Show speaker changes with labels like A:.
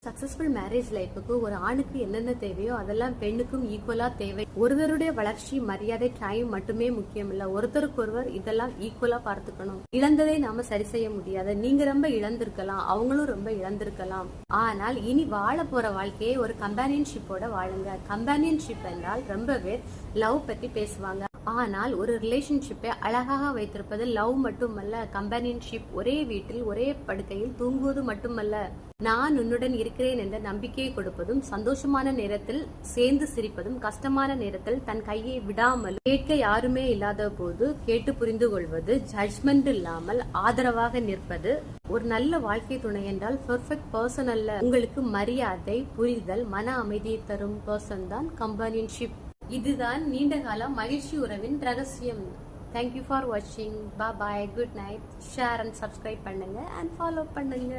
A: Successful marriage லைஃபுக்கு ஒரு ஆணுக்கு என்னென்ன தேவையோ அதெல்லாம் பெண்ணுக்கும் ஈக்குவலா தேவை. ஒருவருடைய வளர்ச்சி, மரியாதை, டைம் மட்டுமே முக்கியம் இல்ல, ஒருத்தருக்கு ஒருவர் இதெல்லாம் ஈக்குவலா பார்த்துக்கணும். இழந்ததை நாம சரி செய்ய முடியாது. நீங்க ரொம்ப இழந்திருக்கலாம், அவங்களும் ரொம்ப இழந்திருக்கலாம். ஆனால் இனி வாழ போற வாழ்க்கையை ஒரு கம்பானியன்ஷிப்போட வாழுங்க. கம்பானியன்ஷிப் என்றால் ரொம்ப பேர் லவ் பத்தி பேசுவாங்க. ஆனால் ஒரு ரிலேஷன்ஷிப்பை அழகாக வைத்திருப்பது லவ் மட்டுமல்ல, கம்பானியன்ஷிப். ஒரே வீட்டில் ஒரே படுக்கையில் தூங்குவது மட்டுமல்ல, நான் உன்னுடன் இருக்கிறேன் என்ற நம்பிக்கையை கொடுப்பதும், சந்தோஷமான நேரத்தில் சேர்ந்து சிரிப்பதும், கஷ்டமான நேரத்தில் தன் கையை விடாமல் கேட்க யாருமே இல்லாத போது கேட்டு புரிந்து கொள்வது, ஜட்ஜ்மெண்ட் இல்லாமல் ஆதரவாக நிற்பது. ஒரு நல்ல வாழ்க்கை துணை என்றால் பெர்ஃபெக்ட் பர்சன் அல்ல, உங்களுக்கு மரியாதை, புரிதல், மன அமைதியை தரும் பர்சன் தான் கம்பானியன்ஷிப். இதுதான் நீண்டகால மகிழ்ச்சி உறவின் ரகசியம். தேங்க்யூ ஃபார் வாட்சிங். Bye, good night. Share and subscribe பண்ணுங்க அண்ட் ஃபாலோ பண்ணுங்க.